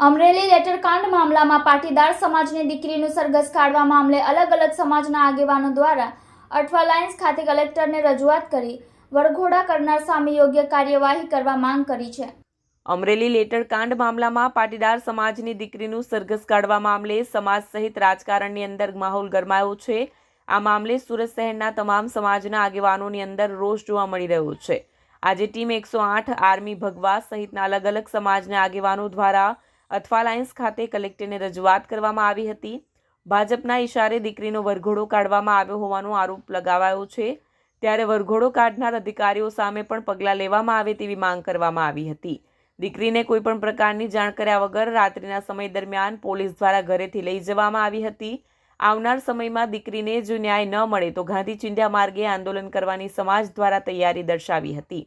અમરેલી લેટરકાંડ મામલામાં પાટીદાર સમાજની દીકરીનું સરઘસ કાઢવા મામલે અલગ અલગ સમાજના આગેવાનો દ્વારા અઠવા લાઇન્સ ખાતે કલેક્ટરને રજૂઆત કરી વરઘોડા કરનાર સામે યોગ્ય કાર્યવાહી કરવા માંગ કરી છે। અમરેલી લેટરકાંડ મામલામાં પાટીદાર સમાજની દીકરીનું સરઘસ કાઢવા મામલે સમાજ સહિત રાજકારણની અંદર માહોલ ગરમાયો છે। આ મામલે સુરત શહેરના તમામ સમાજના આગેવાનોની અંદર રોષ જોવા મળી રહ્યો છે। આજે ટીમ 108 આર્મી ભગવા સહિતના અલગ અલગ સમાજના આગેવાનો દ્વારા અઠવા લાઇન્સ ખાતે કલેક્ટરને રજૂઆત કરવામાં આવી હતી। ભાજપના ઇશારે દીકરીનો વરઘોડો કાઢવામાં આવ્યો હોવાનો આરોપ લગાવાયો છે, ત્યારે વરઘોડો કાઢનાર અધિકારીઓ સામે પણ પગલાં લેવામાં આવે તેવી માંગ કરવામાં આવી હતી। દીકરીને કોઈપણ પ્રકારની જાણ કર્યા વગર રાત્રિના સમય દરમિયાન પોલીસ દ્વારા ઘરેથી લઈ જવામાં આવી હતી। આવનાર સમયમાં દીકરીને જો ન્યાય ન મળે તો ગાંધી ચિંધ્યા માર્ગે આંદોલન કરવાની સમાજ દ્વારા તૈયારી દર્શાવી હતી।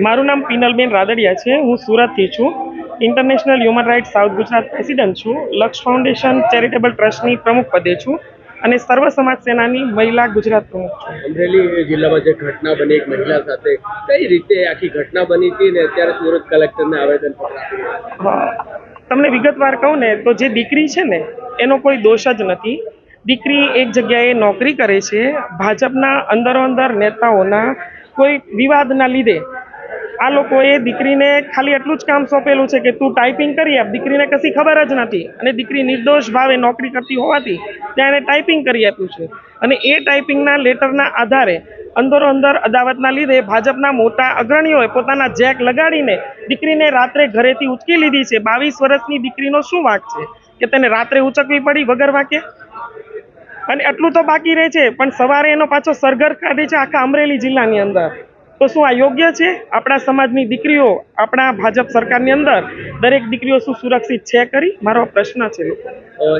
મારું નામ પિનલબેન રાદડિયા છે। હું સુરતથી છું। International human rights south Gujarat president છું। લક્ષ ફાઉન્ડેશન ચેરિટેબલ ટ્રસ્ટની પ્રમુખ પદે છું અને સર્વ સમાજ સેનાની મહિલા ગુજરાત પ્રમુખ છું। અમરેલી જિલ્લામાં જે ઘટના બની એક મહિલા સાથે, કઈ રીતે આખી ઘટના બની હતી ને અત્યારે સુરત કલેક્ટરને આવેદન તમને વિગતવાર કહું ને તો જે દીકરી છે ને એનો કોઈ દોષ જ નથી। દીકરી એક જગ્યાએ નોકરી કરે છે। ભાજપના અંદરો-અંદર નેતાઓના કોઈ વિવાદના લીધે આ લોકોએ દીકરીને ખાલી એટલું જ કામ સોંપેલું છે કે તું ટાઈપિંગ કરી આપ। દીકરીને કશી ખબર જ નથી અને દીકરી નિર્દોષ ભાવે નોકરી કરતી હોવાથી ત્યાં એને ટાઈપિંગ કરી આપ્યું છે અને એ ટાઈપિંગના લેટરના આધારે અંદરો-અંદર અદાવતના લીધે ભાજપના મોટા અગ્રણીઓએ પોતાના જેક લગાડીને દીકરીને રાત્રે ઘરેથી ઉચકી લીધી છે। 22 વર્ષની દીકરીનો શું વાંક છે કે તેને રાત્રે ઉચકવી પડી વગર વાંકે? અને એટલું તો બાકી રહે છે પણ સવારે એનો પાછો સરઘસ કાઢે છે આખા અમરેલી જિલ્લાની અંદર। તો શું આ યોગ્ય છે? આપણા સમાજની દીકરીઓ આપણા ભાજપ સરકારની અંદર દરેક દીકરીઓ શું સુરક્ષિત છે કરી? મારો પ્રશ્ન છે।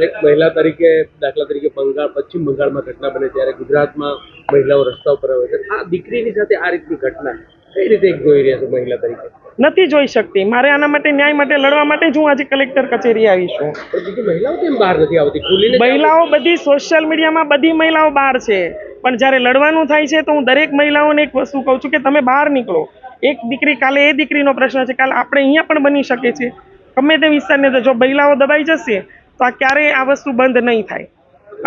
એક મહિલા તરીકે, દાખલા તરીકે પશ્ચિમ બંગાળમાં ઘટના બને ત્યારે ગુજરાતમાં મહિલાઓ રસ્તા ઉપર આવે છે। આ દીકરીની સાથે આ રીતની ઘટના કઈ રીતે જોઈ રહ્યા છો મહિલા તરીકે? નથી જોઈ શકતી। મારે આના માટે ન્યાય માટે લડવા માટે જ હું આજે કલેક્ટર કચેરી આવી છું। બીજી મહિલાઓ કેમ બહાર નથી આવતી? ખુલીને મહિલાઓ બધી સોશિયલ મીડિયામાં બધી મહિલાઓ બહાર છે, પણ જ્યારે લડવાનું થાય છે તો હું દરેક મહિલાઓને એક વસ્તુ કહું છું કે તમે બહાર નીકળો। એક દીકરી, કાલે એ દીકરીનો પ્રશ્ન છે, કાલે આપણે અહીંયા પણ બની શકે છે ગમે તે વિસ્તારની અંદર। જો મહિલાઓ દબાઈ જશે તો આ ક્યારેય આ વસ્તુ બંધ નહીં થાય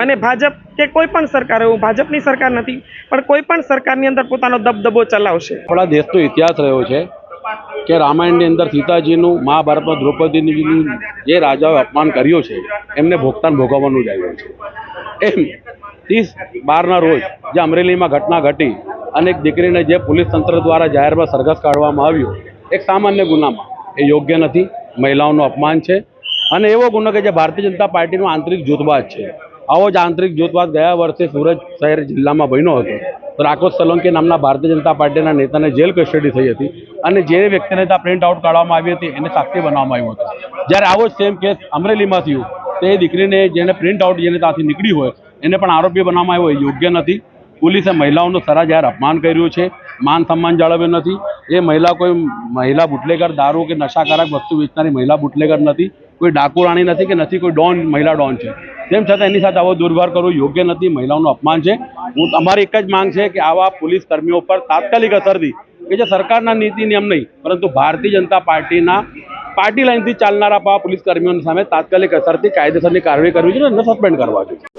અને ભાજપ કે કોઈ પણ સરકાર, એવું ભાજપની સરકાર નથી પણ કોઈ પણ સરકારની અંદર પોતાનો દબદબો ચલાવશે। આપણા દેશનો ઇતિહાસ રહ્યો છે કે રામાયણની અંદર સીતાજીનું, મહાભારતમાં દ્રૌપદીજીનું જે રાજાઓએ અપમાન કર્યું છે એમને ભોગતાન ભોગવવાનું જ આવ્યું છે। એમ 30/12ના રોજ જે અમરેલીમાં ઘટના ઘટી અને એક દીકરીને જે પોલીસ તંત્ર દ્વારા જાહેરમાં સરઘસ કાઢવામાં આવ્યું એક સામાન્ય ગુનામાં, એ યોગ્ય નથી, મહિલાઓનું અપમાન છે અને એવો ગુનો કે જે ભારતીય જનતા પાર્ટીનો આંતરિક જૂથવાદ છે। આવો જ આંતરિક જૂથવાદ ગયા વર્ષે સુરત શહેર જિલ્લામાં બન્યો હતો। તો રાકેશ સોલંકી નામના ભારતીય જનતા પાર્ટીના નેતાને જેલ કસ્ટડી થઈ હતી અને જે વ્યક્તિને ત્યાં પ્રિન્ટ આઉટ કાઢવામાં આવી હતી એને સાક્ષી બનાવવામાં આવ્યો હતો। જ્યારે આવો જ સેમ કેસ અમરેલીમાં થયું તો એ દીકરીને જેને પ્રિન્ટ આઉટ જેને ત્યાંથી નીકળી હોય એને પણ આરોપી બનાવવામાં આવ્યો, એ યોગ્ય નથી। પોલીસે મહિલાઓનું સરાજાહેર અપમાન કર્યું છે, માન સન્માન જાળવ્યું નથી। એ મહિલા કોઈ મહિલા બુટલેગર, દારૂ કે નશાકારક વસ્તુ વેચનારી મહિલા બુટલેગર નથી, કોઈ ડાકુ રાણી નથી કે નથી કોઈ ડોન, મહિલા ડોન છે। તેમ છતાં એની સાથે આવો દુર્વ્યવહાર કરવો યોગ્ય નથી, મહિલાઓનું અપમાન છે। અમારી એક જ માંગ છે કે આવા પોલીસ કર્મીઓ પર તાત્કાલિક અસરથી, કે જે સરકારના નીતિ નિયમ નહીં પરંતુ ભારતીય જનતા પાર્ટીના પાર્ટી લાઇનથી ચાલનારા પોલીસ કર્મીઓની સામે તાત્કાલિક અસરથી કાયદેસરની કાર્યવાહી કરવી જોઈએ અને સસ્પેન્ડ કરવા જોઈએ।